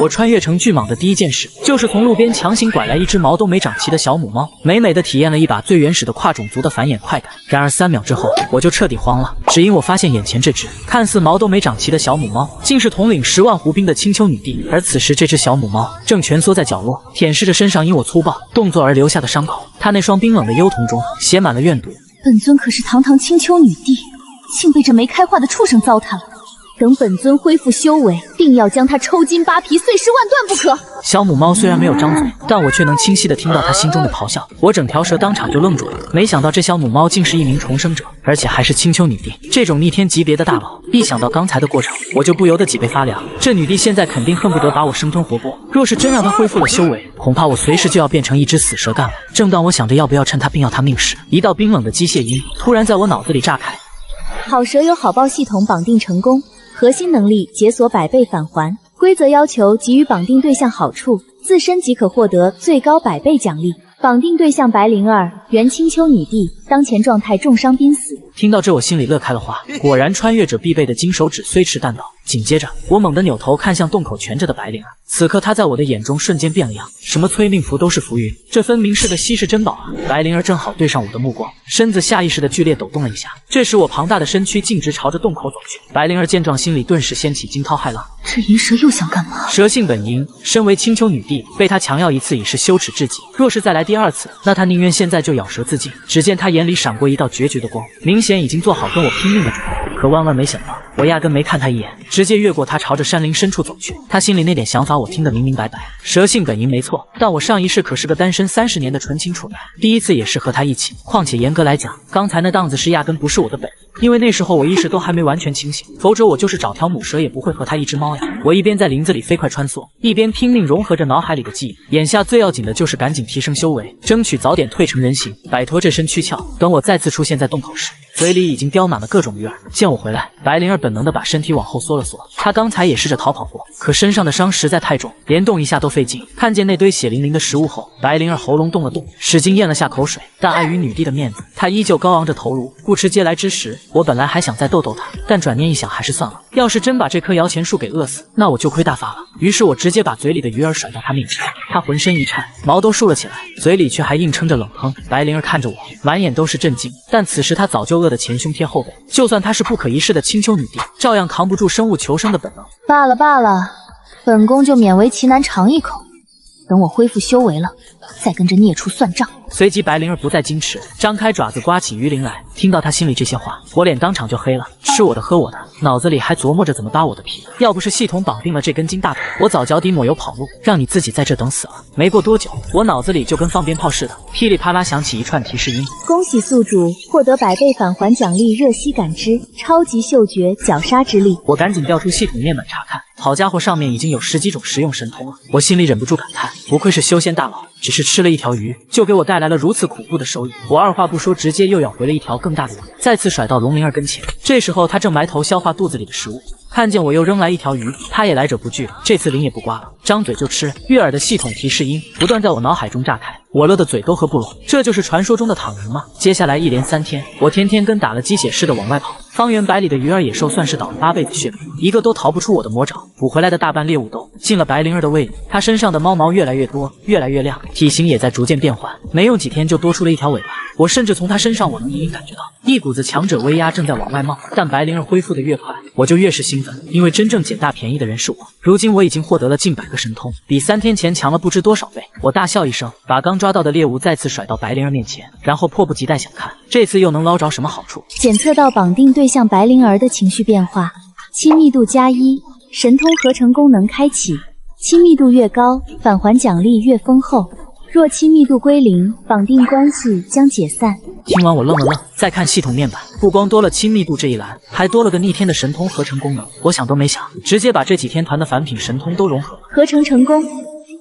我穿越成巨蟒的第一件事，就是从路边强行拐来一只毛都没长齐的小母猫，美美的体验了一把最原始的跨种族的繁衍快感。然而3秒之后，我就彻底慌了，只因我发现眼前这只看似毛都没长齐的小母猫，竟是统领10万狐兵的青丘女帝。而此时，这只小母猫正蜷缩在角落，舔舐着身上因我粗暴动作而留下的伤口。它那双冰冷的幽瞳中写满了怨毒。本尊可是堂堂青丘女帝，竟被这没开化的畜生糟蹋了。等本尊恢复修为，定要将他抽筋扒皮、碎尸万段不可！小母猫虽然没有张嘴，但我却能清晰地听到它心中的咆哮。我整条蛇当场就愣住了，没想到这小母猫竟是一名重生者，而且还是青丘女帝。这种逆天级别的大佬，一想到刚才的过程，我就不由得脊背发凉。这女帝现在肯定恨不得把我生吞活剥。若是真让她恢复了修为，恐怕我随时就要变成一只死蛇干了。正当我想着要不要趁她病要她命时，一道冰冷的机械音突然在我脑子里炸开。好蛇有好报系统绑定成功。核心能力解锁100倍返还，规则要求给予绑定对象好处，自身即可获得最高100倍奖励。绑定对象白灵儿，原青丘女帝，当前状态重伤濒死。听到这，我心里乐开了花。果然，穿越者必备的金手指虽迟但到。紧接着，我猛地扭头看向洞口蜷着的白灵儿，此刻她在我的眼中瞬间变了样，什么催命符都是浮云，这分明是个稀世珍宝啊！白灵儿正好对上我的目光，身子下意识的剧烈抖动了一下。这时，我庞大的身躯径直朝着洞口走去。白灵儿见状，心里顿时掀起惊涛骇浪。这银蛇又想干嘛？蛇性本淫，身为青丘女帝，被她强要一次已是羞耻至极。若是再来第2次，那她宁愿现在就咬舌自尽。只见她眼里闪过一道决绝的光，明显已经做好跟我拼命的准备。可万万没想到，我压根没看她一眼，直接越过她朝着山林深处走去。她心里那点想法我听得明明白白，蛇性本淫没错，但我上一世可是个单身30年的纯情处男，第一次也是和她一起。况且严格来讲，刚才那档子事压根不是我的本人，因为那时候我意识都还没完全清醒，否则我就是找条母蛇也不会和她一只猫呀。我一边在林子里飞快穿梭，一边拼命融合着脑海里的记忆。眼下最要紧的就是赶紧提升修为，争取早点蜕成人形，摆脱这身躯壳。等我再次出现在洞口时，嘴里已经叼满了各种鱼饵。见我回来，白灵儿本能的把身体往后缩了缩。她刚才也试着逃跑过，可身上的伤实在太重，连动一下都费劲。看见那堆血淋淋的食物后，白灵儿喉咙动了动，使劲咽了下口水。但碍于女帝的面子，她依旧高昂着头颅，不吃嗟来之食。我本来还想再逗逗她，但转念一想，还是算了。要是真把这棵摇钱树给饿死，那我就亏大发了。于是我直接把嘴里的鱼饵甩到她面前，她浑身一颤，毛都竖了起来，嘴里却还硬撑着冷哼。白灵儿看着我，满眼都是震惊，但此时她早就饿得前胸贴后背，就算她是不可一世的青丘女帝，照样扛不住生物求生的本能。罢了罢了，本宫就勉为其难尝一口，等我恢复修为了，再跟这孽畜算账。随即白灵儿不再矜持，张开爪子刮起鱼鳞来。听到她心里这些话，我脸当场就黑了，吃我的喝我的，脑子里还琢磨着怎么扒我的皮。要不是系统绑定了这根筋大腿，我早脚底抹油跑路，让你自己在这等死了。没过多久，我脑子里就跟放鞭炮似的，噼里啪啦响起一串提示音。恭喜宿主获得100倍返还奖励热息感知、超级嗅觉、绞杀之力。我赶紧调出系统面板查看，好家伙，上面已经有10几种实用神通了。我心里忍不住感叹，不愧是修仙大佬，只是吃了一条鱼，就给我带来了如此恐怖的收益。我二话不说，直接又咬回了一条更大的鱼，再次甩到龙灵儿跟前。这时候他正埋头消化肚子里的食物，看见我又扔来一条鱼，他也来者不拒，这次鳞也不刮了，张嘴就吃。悦耳的系统提示音不断在我脑海中炸开，我乐得嘴都合不拢。这就是传说中的躺赢吗？接下来一连3天，我天天跟打了鸡血似的往外跑，方圆百里的鱼儿野兽算是倒了8辈子血霉，一个都逃不出我的魔爪。捕回来的大半猎物都进了白灵儿的胃里，她身上的猫毛越来越多，越来越亮，体型也在逐渐变缓，没用几天就多出了一条尾巴。我甚至从她身上我能隐隐感觉到一股子强者威压正在往外冒。但白灵儿恢复的越快，我就越是兴奋，因为真正捡大便宜的人是我。如今我已经获得了近100个神通，比3天前强了不知多少倍。我大笑一声，把刚抓到的猎物再次甩到白灵儿面前，然后迫不及待想看这次又能捞着什么好处。检测到绑定对象白灵儿的情绪变化，亲密度+1，神通合成功能开启。亲密度越高，返还奖励越丰厚。若亲密度归0，绑定关系将解散。听完我愣了愣，再看系统面板，不光多了亲密度这一栏，还多了个逆天的神通合成功能。我想都没想，直接把这几天团的返品神通都融合了。合成成功，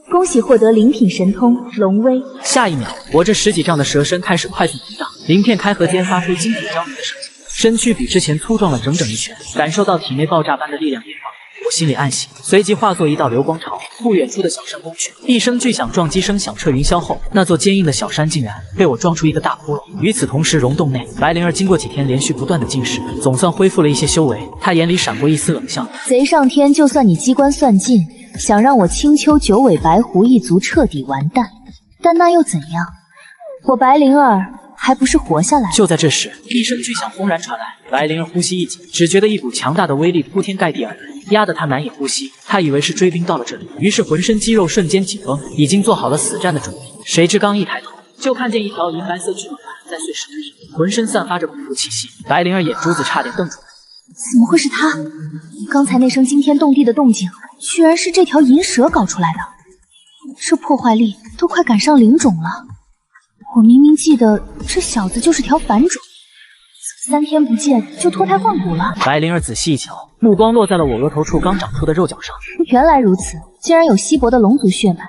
恭喜获得灵品神通龙威。下一秒，我这10几丈的蛇身开始快速膨胀，鳞片开合间发出晶体交叠的声音，身躯比之前粗壮了整整1圈。感受到体内爆炸般的力量变化，我心里暗喜，随即化作一道流光朝不远处的小山攻去。一声巨响，撞击声响彻云霄后，那座坚硬的小山竟然被我撞出一个大窟窿。与此同时，溶洞内，白灵儿经过几天连续不断的进食，总算恢复了一些修为。她眼里闪过一丝冷笑：贼上天，就算你机关算尽，想让我青丘九尾白狐一族彻底完蛋，但那又怎样？我白灵儿还不是活下来。就在这时，一声巨响轰然传来，白灵儿呼吸一紧，只觉得一股强大的威力铺天盖地而来，压得她难以呼吸。她以为是追兵到了这里，于是浑身肌肉瞬间紧绷，已经做好了死战的准备。谁知刚一抬头，就看见一条银白色巨蟒在碎石堆上，浑身散发着恐怖气息。白灵儿眼珠子差点瞪出来。怎么会是他？刚才那声惊天动地的动静，居然是这条银蛇搞出来的。这破坏力都快赶上灵种了。我明明记得这小子就是条反种，怎么3天不见就脱胎换骨了？白灵儿仔细一瞧，目光落在了我额头处刚长出的肉角上。原来如此，竟然有稀薄的龙族血脉，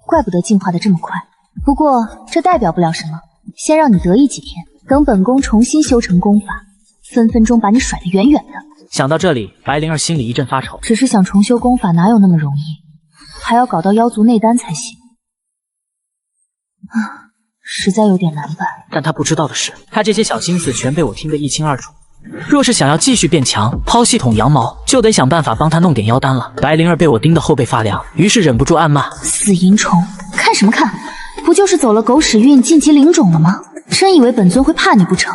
怪不得进化的这么快。不过这代表不了什么，先让你得意几天，等本宫重新修成功法，分分钟把你甩得远远的。想到这里，白灵儿心里一阵发愁。只是想重修功法哪有那么容易，还要搞到妖族内丹才行。实在有点难办。但他不知道的是，他这些小心思全被我听得一清二楚。若是想要继续变强，抛系统羊毛，就得想办法帮他弄点妖丹了。白灵儿被我盯得后背发凉，于是忍不住暗骂：死淫虫，看什么看？不就是走了狗屎运晋级灵种了吗？真以为本尊会怕你不成？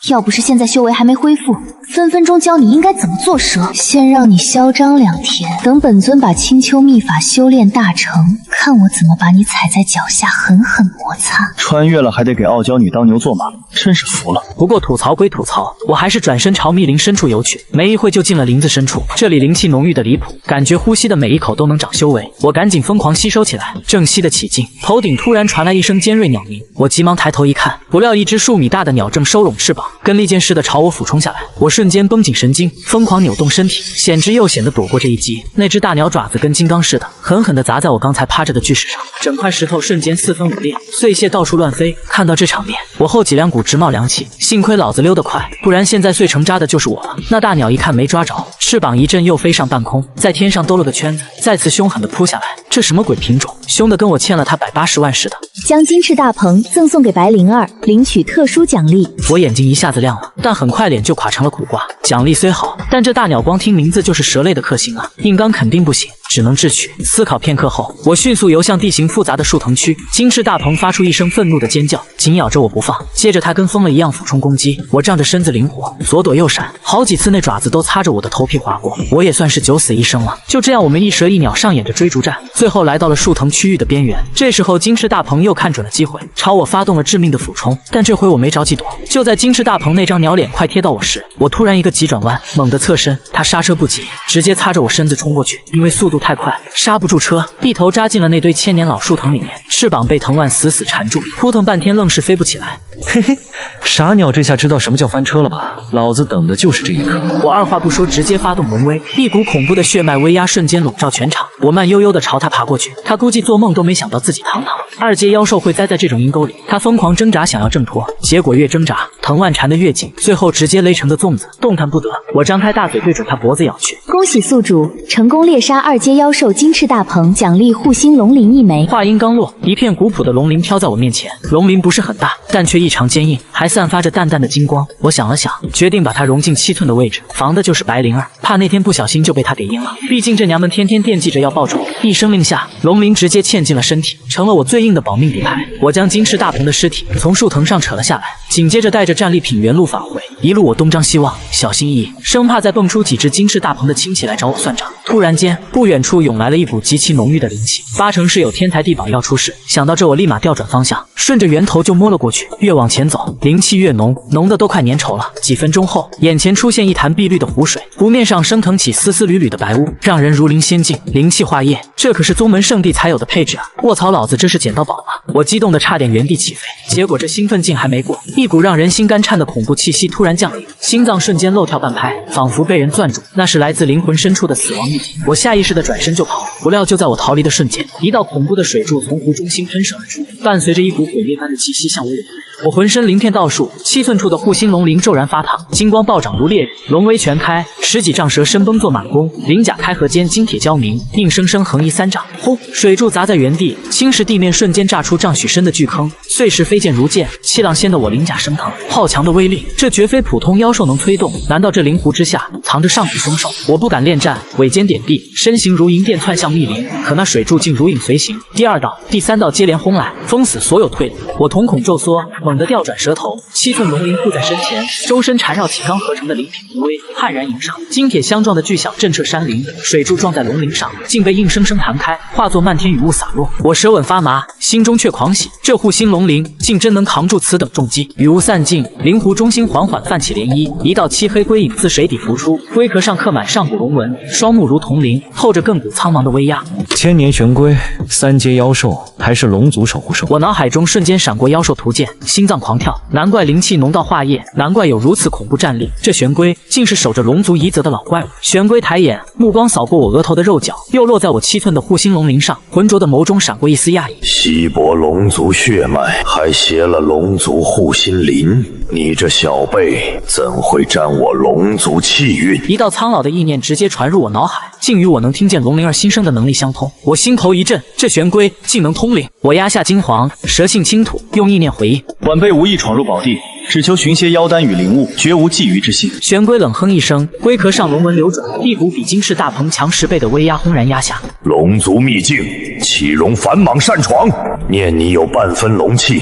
要不是现在修为还没恢复，分分钟教你应该怎么做蛇。先让你嚣张2天，等本尊把青丘秘法修炼大成，看我怎么把你踩在脚下狠狠摩擦。穿越了还得给傲娇女当牛做马，真是服了。不过吐槽归吐槽，我还是转身朝密林深处游去。没一会就进了林子深处，这里灵气浓郁的离谱，感觉呼吸的每一口都能长修为。我赶紧疯狂吸收起来，正吸得起劲，头顶突然传来一声尖锐鸟鸣。我急忙抬头一看，不料一只数米大的鸟正收拢翅膀，跟利箭似的朝我俯冲下来。我瞬间绷紧神经，疯狂扭动身体，险之又险的躲过这一击。那只大鸟爪子跟金刚似的，狠狠地砸在我刚才趴着的巨石上，整块石头瞬间4分5裂，碎屑到处乱飞。看到这场面，我后脊梁骨直冒凉气，幸亏老子溜得快，不然现在碎成渣的就是我了。那大鸟一看没抓着，翅膀一震又飞上半空，在天上兜了个圈子，再次凶狠地扑下来。这什么鬼品种，凶得跟我欠了他180万似的。将金翅大鹏赠送给白灵儿，领取特殊奖励。我眼睛一下子亮了，但很快脸就垮成了苦瓜。奖励虽好，但这大鸟光听名字就是蛇类的克星啊，硬刚肯定不行，只能智取。思考片刻后，我迅速游向地形复杂的树藤区。金翅大鹏发出一声愤怒的尖叫，紧咬着我不放。接着他跟疯了一样俯冲攻击，我仗着身子灵活，左躲右闪，好几次那爪子都擦着我的头皮划过，我也算是九死一生了。就这样，我们一蛇一鸟上演着追逐战，最后来到了树藤区域的边缘。这时候金翅大鹏又看准了机会，朝我发动了致命的俯冲，但这回我没着急躲。就在金翅大鹏那张鸟脸快贴到我时，我突然一个急转弯，猛地侧身，他刹车不及，直接擦着我身子冲过去。因为速度太快，刹不住车，一头扎进了那堆千年老树藤里面，翅膀被藤蔓死死缠住，扑腾半天愣是飞不起来。嘿嘿，傻鸟这下知道什么叫翻车了吧？老子等的就是这一刻。我二话不说，直接发动龙威，一股恐怖的血脉威压瞬间笼罩全场。我慢悠悠地朝他爬过去，他估计做梦都没想到自己堂堂2阶妖兽会栽在这种阴沟里。他疯狂挣扎，想要挣脱，结果越挣扎，藤蔓缠得越紧，最后直接勒成个粽子，动弹不得。我张开大嘴对准他脖子咬去。恭喜宿主成功猎杀2阶妖兽金翅大鹏，奖励护心龙鳞1枚。话音刚落，一片古朴的龙鳞飘在我面前。龙鳞不是很大，但却异常坚硬，还散发着淡淡的金光。我想了想，决定把它融进7寸的位置，防的就是白灵儿，怕那天不小心就被他给阴了。毕竟这娘们天天惦记着要报仇。一声令下，龙鳞直接嵌进了身体，成了我最硬的保命底牌。我将金翅大鹏的尸体从树藤上扯了下来，紧接着带着战利品原路返回。一路我东张西望，小心翼翼，生怕再蹦出几只金翅大鹏的亲戚来找我算账。突然间，不远处涌来了一股极其浓郁的灵气，8成是有天才地宝要出世。想到这，我立马调转方向，顺着源头就摸了过去。越往前走，灵气越浓，浓的都快粘稠了。几分钟后，眼前出现一潭碧绿的湖水，湖面上升腾起丝丝缕缕的白雾，让人如临仙境。灵气化液，这可是宗门圣地才有的配置啊！卧槽，老子这是捡到宝吗？我激动的差点原地起飞，结果这兴奋劲还没过，一股让人心肝颤的恐怖气息突然降临，心脏瞬间漏跳半拍，仿佛被人攥住。那是来自灵魂深处的死亡预警。我下意识的转身就跑，不料就在我逃离的瞬间，一道恐怖的水柱从湖中心喷射而出，伴随着一股毁灭般的气息向我涌来。我浑身鳞片倒数，7寸处的护心龙鳞骤然发烫，金光暴涨如烈日，龙威全开，10几丈蛇身崩作满弓，鳞甲开合间金铁交鸣，硬生生横移3丈。轰！水柱砸在原地，侵蚀地面，瞬间炸出丈许深的巨坑，碎石飞溅如箭。7浪掀得我鳞甲生疼，好强的威力，这绝非普通妖兽能催动。难道这灵狐之下藏着上古凶兽？我不敢恋战，尾尖点地，身形如银电窜向密林，可那水柱竟如影随形。第2道、第3道接连轰来，封死所有退路。我瞳孔骤缩，猛地调转蛇头，7寸龙鳞护在身前，周身缠绕起刚合成的灵品无威，悍然迎上，金铁相撞的巨响震彻山林，水柱撞在龙鳞上，竟被硬生生弹开，化作漫天雨雾洒落。我舌吻发麻，心中却狂喜，这护心龙鳞竟真能扛住此等重击。雨雾散尽，灵狐中心缓缓泛起涟漪，一道漆黑龟影自水底浮出，龟壳上刻满上古龙纹，双目如铜鳞，透着亘古苍茫的威压。千年玄龟，3阶妖兽，还是龙族守护兽。我脑海中瞬间闪过妖兽图鉴，心脏狂跳，难怪灵气浓到化液，难怪有如此恐怖战力。这玄龟竟是守着龙族遗泽的老怪物。玄龟抬眼，目光扫过我额头的肉角，又落在我7寸的护心龙鳞上，浑浊的眸中闪过一丝讶异。稀薄龙族血脉，还携了龙族护心鳞，你这小辈怎会沾我龙族气运？一道苍老的意念直接传入我脑海，竟与我能听见龙灵儿心声的能力相通。我心头一震，这玄龟竟能通灵。我压下金黄，蛇性轻吐，用意念回应：晚辈无意闯入宝地，只求寻些妖丹与灵物，绝无觊觎之心。玄龟冷哼一声，龟壳上龙纹流转，一股比金翅大鹏强10倍的威压轰然压下。龙族秘境，岂容反莽擅闯？念你有半分龙气，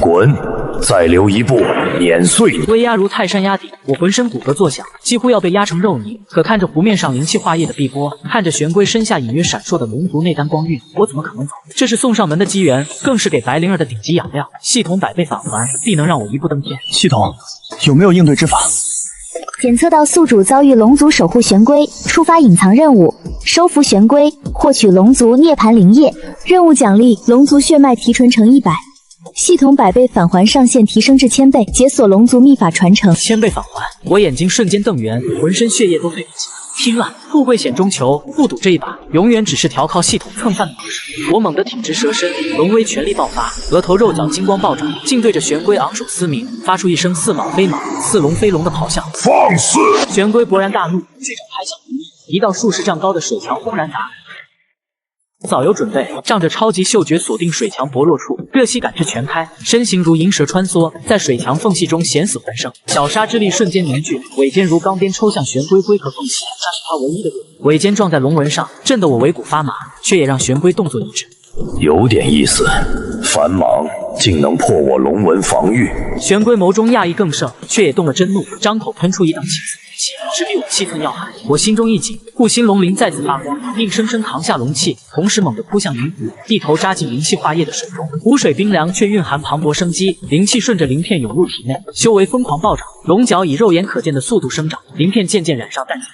滚！再留一步，碾碎你！威压如泰山压顶，我浑身骨骼作响，几乎要被压成肉泥。可看着湖面上灵气化液的碧波，看着玄龟身下隐约闪烁的龙族内丹光晕，我怎么可能走？这是送上门的机缘，更是给白灵儿的顶级养料。系统100倍返还，必能让我一步登天。系统有没有应对之法？检测到宿主遭遇龙族守护玄龟，触发隐藏任务，收服玄龟，获取龙族涅槃灵液。任务奖励：龙族血脉提纯成100。系统100倍返还上限提升至1000倍，解锁龙族秘法传承。1000倍返还，我眼睛瞬间瞪圆，浑身血液都沸腾起来。拼了！富贵险中求，不赌这一把，永远只是调靠系统蹭饭的模式。我猛地挺直蛇身，龙威全力爆发，额头肉角金光暴涨，竟对着玄龟昂首嘶鸣，发出一声似蟒非蟒、似龙非龙的咆哮。放肆！玄龟勃然大怒，巨掌拍向龙翼，一道数10丈高的水墙轰然打开。早有准备，仗着超级嗅觉锁定水墙薄弱处，热息感知全开，身形如银蛇穿梭，在水墙缝隙中险死还生。绞杀之力瞬间凝聚，尾尖如钢鞭抽向玄龟龟壳缝隙，那是他唯一的弱点。尾尖撞在龙纹上，震得我尾骨发麻，却也让玄龟动作一致。有点意思，反莽竟能破我龙纹防御。玄龟眸中讶异更盛，却也动了真怒，张口喷出一道青色武器，直逼我7寸要害。我心中一紧，护心龙鳞再次发光，硬生生扛下龙气，同时猛地扑向灵湖，一头扎进灵气化液的水中。湖水冰凉，却蕴含磅礴生机，灵气顺着鳞片涌入体内，修为疯狂暴涨，龙角以肉眼可见的速度生长，鳞片渐渐染上淡紫。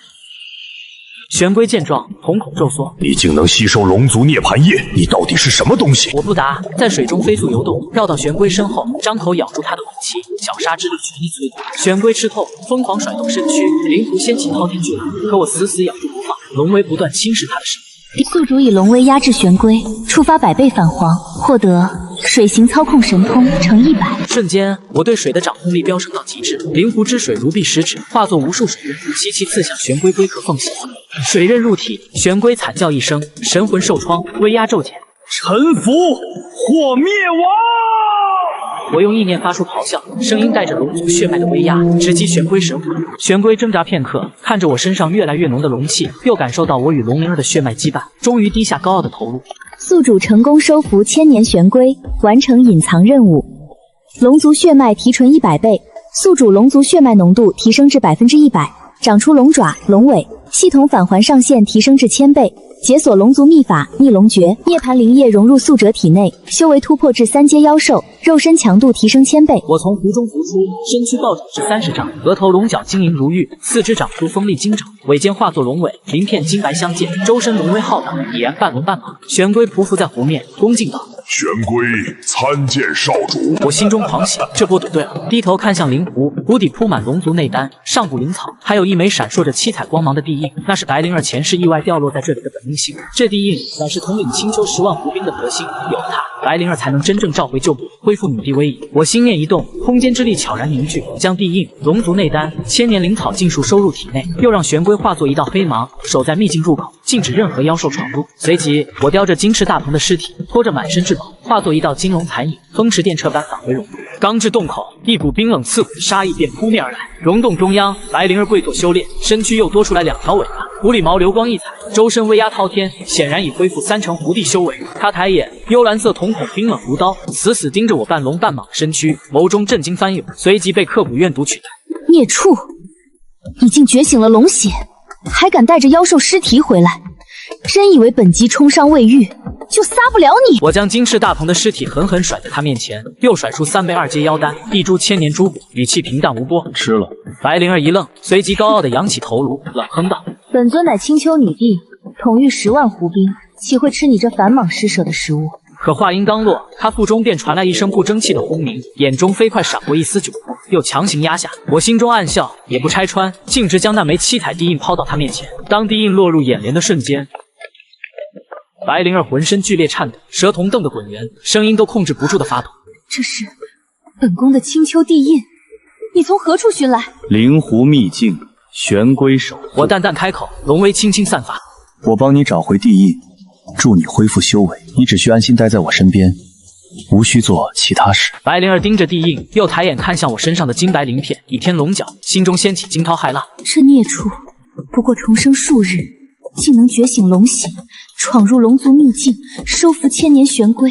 玄龟见状，瞳孔骤缩。你竟能吸收龙族涅槃液，你到底是什么东西？我不答，在水中飞速游动，绕到玄龟身后，张口咬住它的武器，绞杀之力全力催动。玄龟吃透，疯狂甩动身躯，灵狐掀起滔天巨浪，可我死死咬住不放，龙威不断侵蚀它的生命。宿主以龙威压制玄龟，触发100倍返还，获得水行操控神通乘100。瞬间，我对水的掌控力飙升到极致，灵狐之水如臂使指，化作无数水刃，齐齐刺向玄龟龟壳缝隙。水刃入体，玄龟惨叫一声，神魂受创，威压骤减，臣服或灭亡！我用意念发出咆哮，声音带着龙族血脉的威压，直击玄龟神魂。玄龟挣扎片刻，看着我身上越来越浓的龙气，又感受到我与龙灵儿的血脉羁绊，终于低下高傲的头颅。宿主成功收服千年玄龟，完成隐藏任务。龙族血脉提纯100倍，宿主龙族血脉浓度提升至100%，长出龙爪、龙尾，系统返还上限提升至1000倍。解锁龙族秘法逆龙诀，涅槃灵液融入宿者体内，修为突破至3阶妖兽，肉身强度提升1000倍。我从湖中浮出，身躯暴涨至30丈，额头龙角晶莹如玉，四肢长出锋利金爪，尾尖化作龙尾，鳞片金白相间，周身龙威浩荡，已然半龙半马。玄龟匍匐在湖面，恭敬道：“玄龟参见少主。”我心中狂喜，这波赌对了。低头看向灵湖，湖底铺满龙族内丹、上古灵草，还有一枚闪烁着七彩光芒的地印，那是白灵儿前世意外掉落在这里的本命星。这地印乃是统领青丘10万湖兵的核心，有了它，白灵儿才能真正召回旧部，恢复女帝威仪。我心念一动，空间之力悄然凝聚，将地印、龙族内丹、千年灵草尽数收入体内，又让玄龟化作一道黑芒，守在秘境入口，禁止任何妖兽闯入。随即，我叼着金翅大鹏的尸体，拖着满身至宝，化作一道金龙残影，风驰电掣般返回溶洞。刚至洞口，一股冰冷刺骨的杀意便扑面而来。溶洞中央，白灵儿跪坐修炼，身躯又多出来2条尾巴，狐狸毛流光溢彩，周身威压滔天，显然已恢复3成狐帝修为。他抬眼，幽蓝色瞳孔冰冷如刀，死死盯着我半龙半蟒的身躯，眸中震惊翻涌，随即被刻骨怨毒取代。孽畜，已经觉醒了龙血，还敢带着妖兽尸体回来，真以为本姬冲伤未愈就撒不了你？我将金翅大鹏的尸体狠狠甩在他面前，又甩出3倍2阶妖丹、1株千年珠果，语气平淡无波。吃了。白灵儿一愣，随即高傲地扬起头颅，冷哼道：“本尊乃青丘女帝，统御10万狐兵，岂会吃你这繁莽施舍的食物？”可话音刚落，他腹中便传来一声不争气的轰鸣，眼中飞快闪过一丝窘迫，又强行压下。我心中暗笑，也不拆穿，径直将那枚7彩地印抛到他面前。当地印落入眼帘的瞬间，白灵儿浑身剧烈颤抖，蛇瞳瞪得滚圆，声音都控制不住的发抖。这是本宫的青丘地印，你从何处寻来？灵狐秘境，玄龟守护。我淡淡开口，龙威轻轻散发。我帮你找回地印，助你恢复修为。你只需安心待在我身边，无需做其他事。白灵儿盯着地印，又抬眼看向我身上的金白鳞片，倚天龙角，心中掀起惊涛骇浪。这孽畜不过重生数日，竟能觉醒龙血，闯入龙族秘境，收服千年玄龟。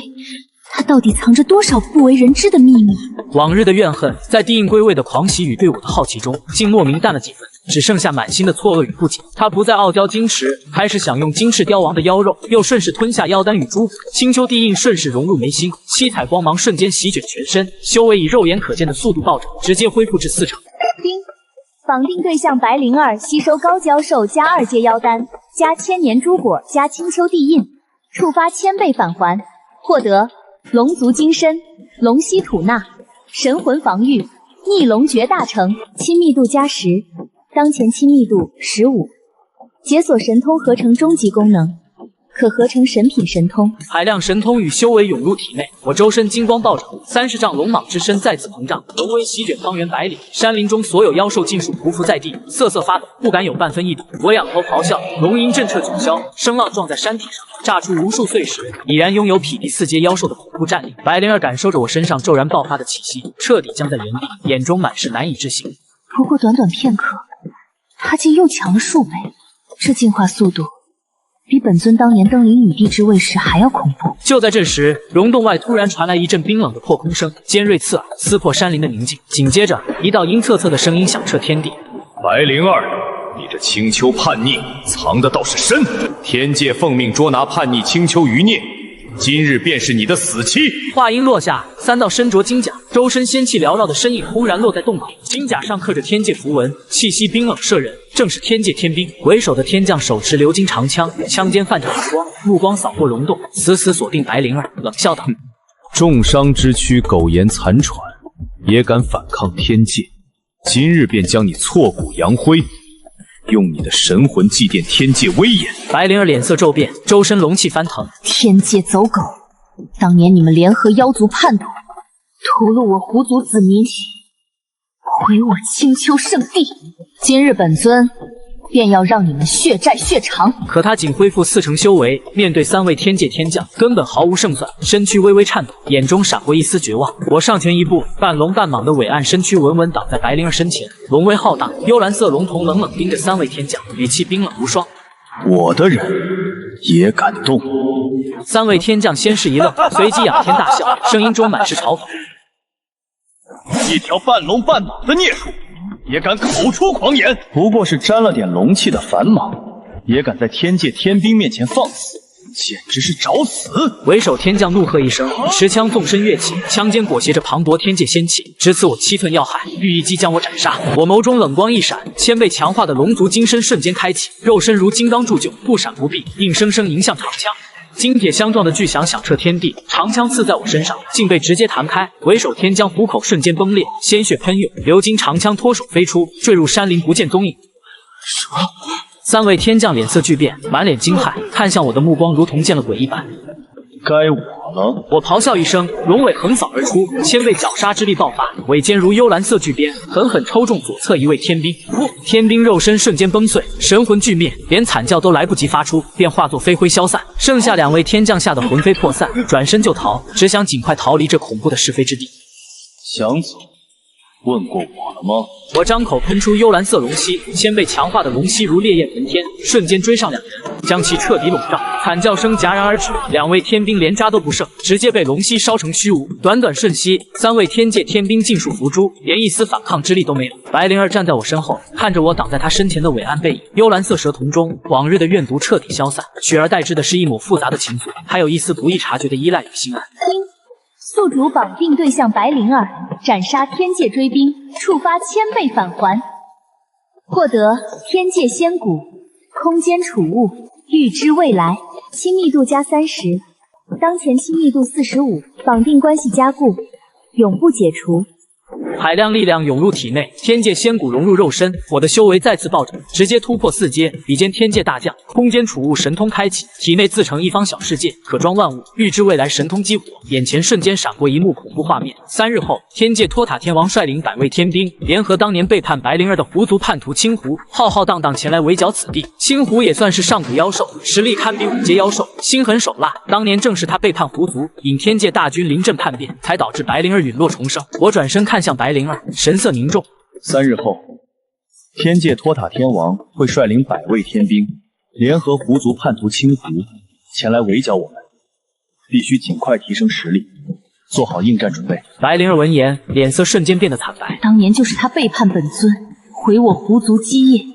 他到底藏着多少不为人知的秘密？往日的怨恨，在地印归位的狂喜与对我的好奇中，竟莫名淡了几分，只剩下满心的错愕与不解。他不再傲娇矜持，开始享用金翅雕王的妖肉，又顺势吞下妖丹与珠果。青丘地印顺势融入眉心，7彩光芒瞬间席卷全身，修为以肉眼可见的速度暴涨，直接恢复至4成。丁，绑定对象白灵儿吸收高蛟兽加2阶妖丹加千年珠果加青丘地印，触发1000倍返还，获得龙族金身、龙息吐纳、神魂防御、逆龙诀大成，亲密度加10，当前亲密度15，解锁神通合成终极功能，可合成神品神通。海量神通与修为涌入体内，我周身金光暴涨，30丈龙蟒之身再次膨胀，龙威席卷方圆百里，山林中所有妖兽尽数匍匐在地，瑟瑟发抖，不敢有半分异动。我仰头咆哮，龙吟震彻九霄，声浪撞在山体上，炸出无数碎石，已然拥有匹敌4阶妖兽的恐怖战力。白灵儿感受着我身上骤然爆发的气息，彻底僵在原地，眼中满是难以置信。不过短短片刻，他竟又强了数倍，这进化速度比本尊当年登临女帝之位时还要恐怖。就在这时，溶洞外突然传来一阵冰冷的破空声，尖锐刺耳，撕破山林的宁静。紧接着，一道阴恻恻的声音响彻天地：“白灵儿，你这青丘叛逆藏的倒是深，天界奉命捉拿叛逆青丘余孽，今日便是你的死期。”话音落下，3道身着金甲、周身仙气缭绕的身影轰然落在洞口，金甲上刻着天界符文，气息冰冷摄人，正是天界天兵。为首的天将手持鎏金长枪，枪尖泛着寒光，目光扫过溶洞，死死锁定白灵儿，冷笑道：“重伤之躯苟延残喘，也敢反抗天界，今日便将你挫骨扬灰，用你的神魂祭奠天界威严。”白灵儿脸色骤变，周身龙气翻腾。天界走狗，当年你们联合妖族叛徒，屠戮我狐族子民，毁我青丘圣地，今日本尊便要让你们血债血偿。可他仅恢复4成修为，面对3位天界天将，根本毫无胜算，身躯微微颤抖，眼中闪过一丝绝望。我上前一步，半龙半蟒的伟岸身躯稳稳挡在白灵儿身前，龙威浩大，幽蓝色龙瞳冷冷盯着3位天将，语气冰冷无双：“我的人也敢动？”3位天将先是一愣，随即仰天大笑，声音中满是嘲讽：“一条半龙半蟒的孽畜，也敢口出狂言！不过是沾了点龙气的凡蟒，也敢在天界天兵面前放肆，简直是找死！”为首天将怒喝一声，持枪纵身跃起，枪尖裹挟着磅礴天界仙气，直刺我7寸要害，欲一击将我斩杀。我眸中冷光一闪，1000倍强化的龙族金身瞬间开启，肉身如金刚铸就，不闪不避，硬生生迎向长枪。金铁相撞的巨响响彻天地，长枪刺在我身上，竟被直接弹开。为首天将虎口瞬间崩裂，鲜血喷涌，鎏金长枪脱手飞出，坠入山林不见踪影。3位天将脸色巨变，满脸惊骇，看向我的目光如同见了鬼一般。该我了。了？我咆哮一声，龙尾横扫而出，千位绞杀之力爆发，尾尖如幽蓝色巨鞭，狠狠抽中左侧一位天兵。天兵肉身瞬间崩碎，神魂俱灭，连惨叫都来不及发出，便化作飞灰消散。剩下2位天将吓得魂飞魄散，转身就逃，只想尽快逃离这恐怖的是非之地。想走？问过我了吗？我张口喷出幽蓝色龙息，千倍强化的龙息如烈焰焚天，瞬间追上2人，将其彻底笼罩。惨叫声戛然而止，2位天兵连渣都不剩，直接被龙息烧成虚无。短短瞬息，3位天界天兵尽数伏诛，连一丝反抗之力都没有。白灵儿站在我身后，看着我挡在他身前的伟岸背影，幽蓝色蛇瞳中，往日的怨毒彻底消散，取而代之的是一抹复杂的情愫，还有一丝不易察觉的依赖与心安。宿主绑定对象白灵儿，斩杀天界追兵，触发1000倍返还，获得天界仙骨、空间储物、预知未来，亲密度加30，当前亲密度45，绑定关系加固，永不解除。海量力量涌入体内，天界仙骨融入肉身，我的修为再次暴涨，直接突破4阶，比肩天界大将。空间储物神通开启，体内自成一方小世界，可装万物。预知未来神通激活，眼前瞬间闪过一幕恐怖画面。3日后，天界托塔天王率领100位天兵，联合当年背叛白灵儿的狐族叛徒青狐，浩浩荡荡前来围剿此地。青狐也算是上古妖兽，实力堪比5阶妖兽，心狠手辣。当年正是他背叛狐族，引天界大军临阵叛变，才导致白灵儿陨落重生。我转身看向白灵儿，神色凝重。3日后，天界托塔天王会率领100位天兵，联合狐族叛徒青狐前来围剿我们，必须尽快提升实力，做好应战准备。白灵儿闻言，脸色瞬间变得惨白。当年就是他背叛本尊，毁我狐族基业，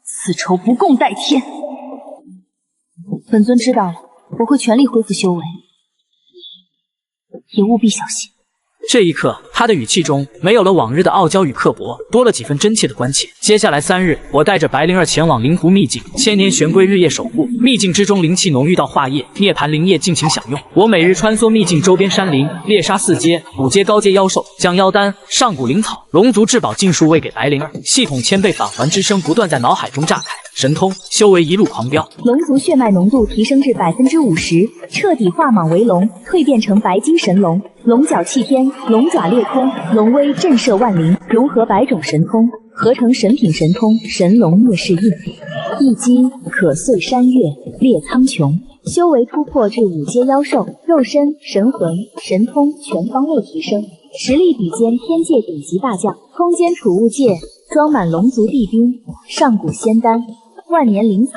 此仇不共戴天。本尊知道了，我会全力恢复修为，也务必小心。这一刻，他的语气中没有了往日的傲娇与刻薄，多了几分真切的关切。接下来3日，我带着白灵儿前往灵湖秘境，千年玄龟日夜守护。秘境之中灵气浓郁到化液、涅槃灵液尽情享用。我每日穿梭秘境周边山林，猎杀4阶、5阶高阶妖兽，将妖丹、上古灵草、龙族至宝尽数喂给白灵儿。系统1000倍返还之声不断在脑海中炸开，神通修为一路狂飙。龙族血脉浓度提升至50%，彻底化蟒为龙，蜕变成白金神龙。龙角气天，龙爪裂空，龙威震慑万灵，融合100种神通，合成神品神通神龙灭世印，一击可碎山岳，裂苍穹。修为突破至5阶妖兽，肉身、神魂、神通全方位提升，实力比肩天界顶级大将。空间储物界装满龙族地兵，上古仙丹，万年灵草。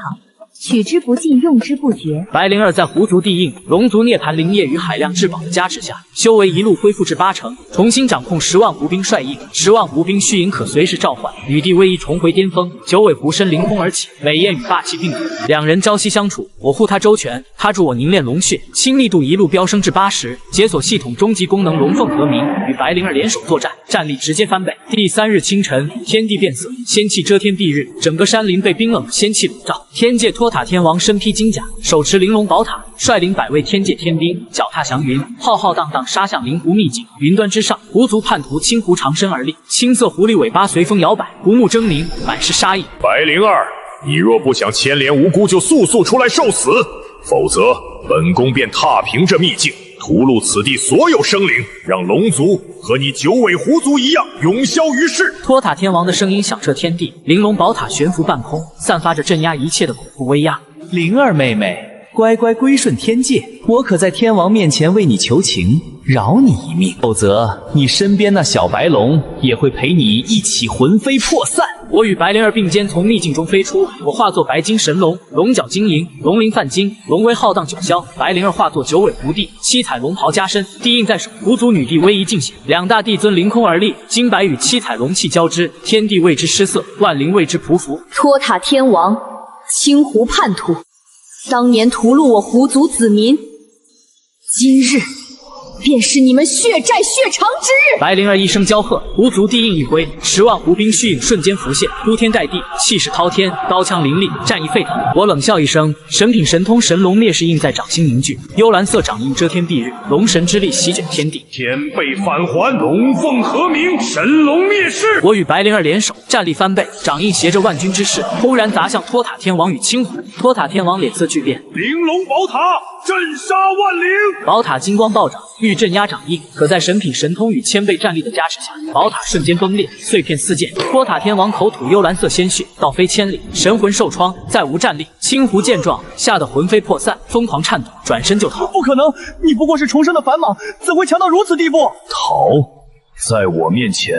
取之不尽，用之不绝。白灵儿在狐族地印、龙族涅槃灵液与海量至宝的加持下，修为一路恢复至80%，重新掌控10万狐兵帅印，10万狐兵虚影可随时召唤，女帝威仪重回巅峰。9尾狐身凌空而起，美艳与霸气并存，2人朝夕相处，我护她周全，她助我凝练龙血，亲密度一路飙升至80，解锁系统终极功能龙凤和鸣，与白灵儿联手作战，战力直接翻倍。第3日清晨，天地变色，仙气遮天蔽日，整个山林被冰冷的仙气笼罩。天界托塔天王身披金甲，手持玲珑宝塔，率领100位天界天兵，脚踏祥云，浩浩荡荡杀向灵湖秘境。云端之上，狐族叛徒青狐长身而立，青色狐狸尾巴随风摇摆，狐目狰狞，满是杀意。白灵儿，你若不想牵连无辜，就速速出来受死，否则本宫便踏平这秘境，屠戮此地所有生灵，让龙族和你9尾狐族一样永消于世。托塔天王的声音响彻天地，玲珑宝塔悬浮半空，散发着镇压一切的恐怖威压。灵儿妹妹，乖乖归顺天界，我可在天王面前为你求情，饶你一命，否则你身边那小白龙也会陪你一起魂飞魄散。我与白灵儿并肩从秘境中飞出，我化作白金神龙，龙角晶莹，龙鳞泛金，龙威浩荡九霄。白灵儿化作9尾狐帝，七彩龙袍加身，地印在手，狐族女帝威仪尽显，2大帝尊凌空而立，金白与七彩龙气交织，天地为之失色，万灵为之匍匐。托塔天王，青狐叛徒，当年屠戮我狐族子民，今日便是你们血债血偿之日。白灵儿一声娇喝，狐族地印一挥，10万狐兵虚影瞬间浮现，铺天盖地，气势滔天，刀枪林立，战意沸腾。我冷笑一声，神品神通神龙灭世印在掌心凝聚，幽蓝色掌印遮天蔽日，龙神之力席卷天地，天被返还，龙凤和鸣，神龙灭世。我与白灵儿联手，战力翻倍，掌印携着万军之势，轰然砸向托塔天王与青狐。托塔天王脸色巨变，玲珑宝塔震杀万灵。宝塔金光暴涨，欲镇压掌印，可在神品神通与千倍战力的加持下，宝塔瞬间崩裂，碎片四溅。托塔天王口吐幽蓝色鲜血，倒飞千里，神魂受创，再无战力。青狐见状，吓得魂飞魄散，疯狂颤抖，转身就逃。不可能，你不过是重生的凡蟒，怎会强到如此地步？逃，在我面前，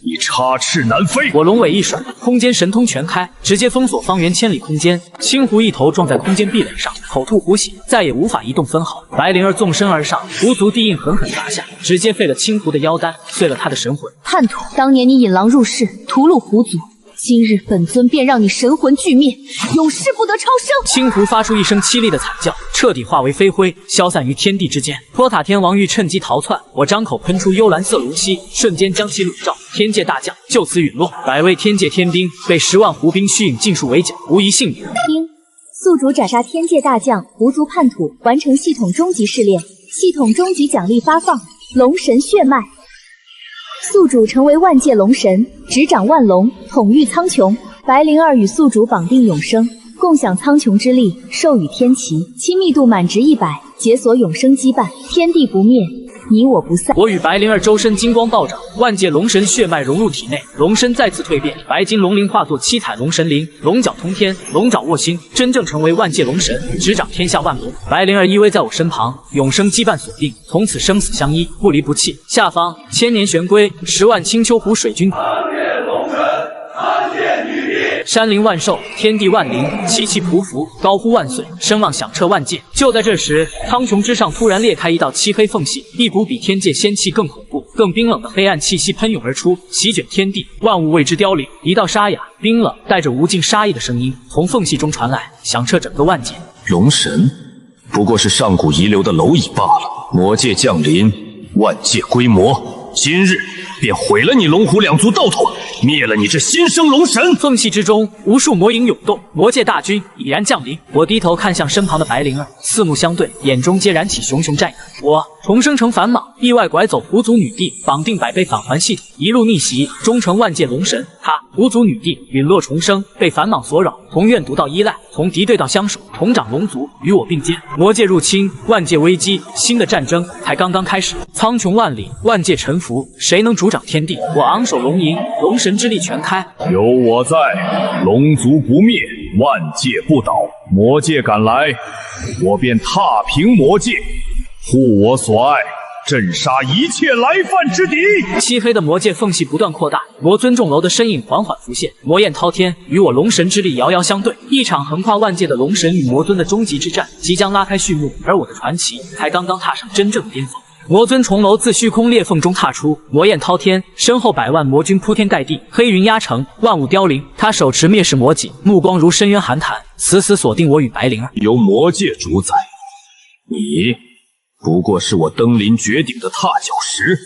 你插翅难飞。我龙尾一甩，空间神通全开，直接封锁方圆千里空间。青狐一头撞在空间壁垒上，口吐狐血，再也无法移动分毫。白灵儿纵身而上，狐族地印狠狠砸下，直接废了青狐的妖丹，碎了他的神魂。叛徒，当年你引狼入室，屠戮狐族，今日本尊便让你神魂俱灭，永世不得超生。青狐发出一声凄厉的惨叫，彻底化为飞灰，消散于天地之间。托塔天王欲趁机逃窜，我张口喷出幽蓝色龙息，瞬间将其笼罩，天界大降，就此陨落。百位天界天兵被10万狐兵虚影尽数围剿，无一幸免。听，宿主斩杀天界大将狐族叛徒，完成系统终极试炼，系统终极奖励发放：龙神血脉。宿主成为万界龙神，执掌万龙，统御苍穹。白灵儿与宿主绑定永生，共享苍穹之力，授予天齐，亲密度满值100，解锁永生羁绊，天地不灭，你我不散。我与白灵儿周身金光暴涨，万界龙神血脉融入体内，龙身再次蜕变，白金龙鳞化作七彩龙神鳞，龙角通天，龙爪握心，真正成为万界龙神，执掌天下万龙。白灵儿依偎在我身旁，永生羁绊锁定，从此生死相依，不离不弃。下方千年玄龟，10万青丘湖水军。山林万兽，天地万灵，齐齐匍匐，高呼万岁，声浪响彻万界。就在这时，苍穹之上突然裂开一道漆黑缝隙，一股比天界仙气更恐怖、更冰冷的黑暗气息喷涌而出，席卷天地，万物为之凋零。一道沙哑、冰冷、带着无尽杀意的声音从缝隙中传来，响彻整个万界。龙神不过是上古遗留的蝼蚁罢了，魔界降临，万界归魔，今日便毁了你龙虎两族道统，灭了你这新生龙神。缝隙之中，无数魔影涌动，魔界大军已然降临。我低头看向身旁的白灵儿，四目相对，眼中皆燃起熊熊战意。我重生成凡蟒，意外拐走狐族女帝，绑定百倍返还系统，一路逆袭，终成万界龙神。他狐族女帝陨落重生，被凡蟒所扰，从怨毒到依赖，从敌对到相守，同掌龙族，与我并肩。魔界入侵，万界危机，新的战争才刚刚开始。苍穹万里，万界沉浮，谁能主掌天地？我昂首龙吟，龙神之力全开。有我在，龙族不灭，万界不倒。魔界赶来，我便踏平魔界，护我所爱，震杀一切来犯之敌。漆黑的魔界缝隙不断扩大，魔尊重楼的身影缓缓浮现，魔焰滔天，与我龙神之力遥遥相对。一场横跨万界的龙神与魔尊的终极之战即将拉开序幕，而我的传奇才刚刚踏上真正的巅峰。魔尊重楼自虚空裂缝中踏出，魔焰滔天，身后百万魔军铺天盖地，黑云压城，万物凋零。他手持灭世魔戟，目光如深渊寒潭，死死锁定我与白灵儿。由魔界主宰，你不过是我登临绝顶的踏脚石。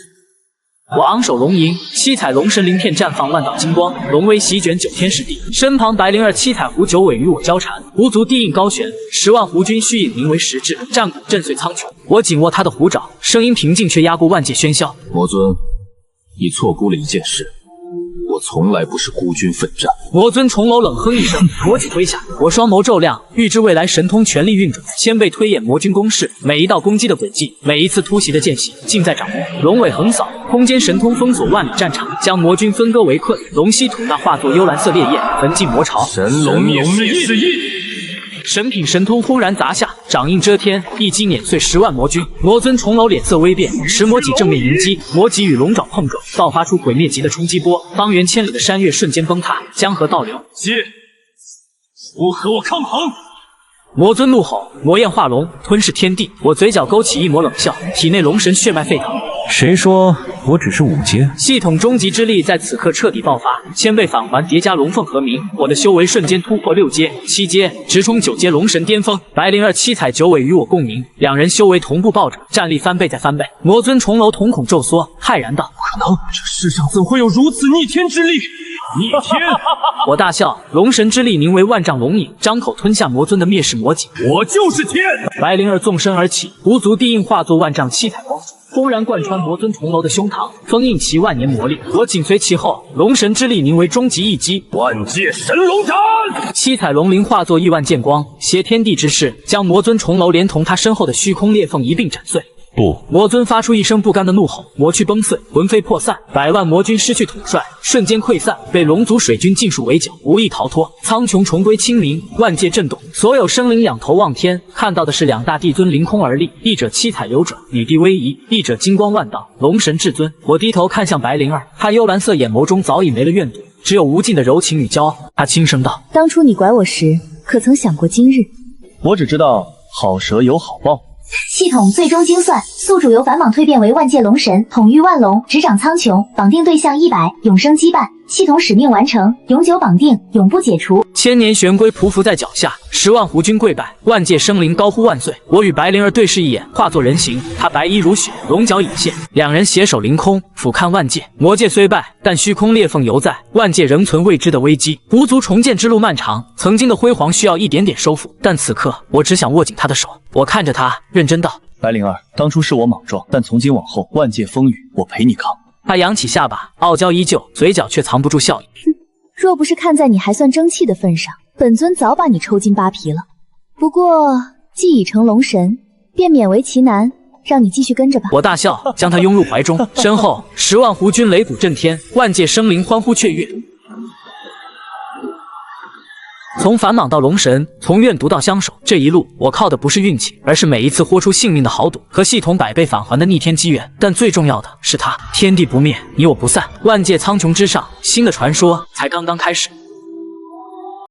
我昂首龙吟，七彩龙神鳞片绽放万道金光，龙威席卷9天10地。身旁白灵儿七彩狐九尾与我交缠，狐族地印高悬，10万狐军虚影凝为实质，战鼓震碎苍穹。我紧握他的狐爪，声音平静却压过万界喧嚣。魔尊，你错估了一件事。我从来不是孤军奋战。魔尊重楼冷哼一声，魔戟挥下，我双眸骤亮，预知未来神通全力运转，千倍推演魔军攻势，每一道攻击的轨迹，每一次突袭的间隙，尽在掌握。龙尾横扫，空间神通封锁万里战场，将魔军分割围困。龙息吐纳化作幽蓝色烈焰，焚尽魔巢。神龙灭世印。神品神通轰然砸下，掌印遮天，一击碾碎10万魔军。魔尊重楼脸色微变，持魔戟正面迎击，魔戟与龙爪碰撞，爆发出毁灭级的冲击波，方圆千里的山岳瞬间崩塌，江河倒流。接，不和我抗衡！魔尊怒吼，魔焰化龙，吞噬天地。我嘴角勾起一抹冷笑，体内龙神血脉沸腾。谁说我只是5阶。系统终极之力在此刻彻底爆发，千倍返还叠加龙凤和鸣，我的修为瞬间突破6阶、7阶，直冲9阶龙神巅峰。白灵儿、七彩九尾与我共鸣，两人修为同步暴涨，战力翻倍再翻倍。魔尊重楼瞳孔骤缩，骇然道：“不可能，这世上怎会有如此逆天之力？逆天！”我大笑，龙神之力凝为万丈龙影，张口吞下魔尊的灭世魔戟。我就是天！白灵儿纵身而起，无足地印化作万丈七彩光柱，轰然贯穿魔尊重楼的胸膛，封印其万年魔力。我紧随其后，龙神之力凝为终极一击，万界神龙斩！七彩龙鳞化作亿万剑光，挟天地之势，将魔尊重楼连同他身后的虚空裂缝一并斩碎。不！魔尊发出一声不甘的怒吼，魔躯崩碎，魂飞魄散，百万魔军失去统帅，瞬间溃散，被龙族水军尽数围剿，无一逃脱。苍穹重归清明，万界震动，所有生灵仰头望天，看到的是2大帝尊凌空而立，一者七彩流转，女帝威仪；一者金光万道，龙神至尊。我低头看向白灵儿，她幽蓝色眼眸中早已没了怨毒，只有无尽的柔情与骄傲。她轻声道：“当初你拐我时，可曾想过今日？”我只知道好蛇有好报。系统最终精算，宿主由反蟒蜕变为万界龙神，统御万龙，执掌苍穹，绑定对象100，永生羁绊。系统使命完成，永久绑定，永不解除。千年玄龟匍匐在脚下，10万狐军跪拜，万界生灵高呼万岁。我与白灵儿对视一眼，化作人形，她白衣如雪，龙角隐现，两人携手凌空，俯瞰万界。魔界虽败，但虚空裂缝犹在，万界仍存未知的危机。狐族重建之路漫长，曾经的辉煌需要一点点收复，但此刻我只想握紧她的手。我看着她，认真道：“白灵儿，当初是我莽撞，但从今往后，万界风雨，我陪你扛。”他扬起下巴，傲娇依旧，嘴角却藏不住笑意。若不是看在你还算争气的份上，本尊早把你抽筋扒皮了。不过既已成龙神，便勉为其难，让你继续跟着吧。我大笑，将他拥入怀中，身后10万狐军擂鼓震天，万界生灵欢呼雀跃。从反蟒到龙神，从怨毒到相守，这一路我靠的不是运气，而是每一次豁出性命的豪赌和系统100倍返还的逆天机缘。但最重要的是他，天地不灭，你我不散。万界苍穹之上，新的传说才刚刚开始。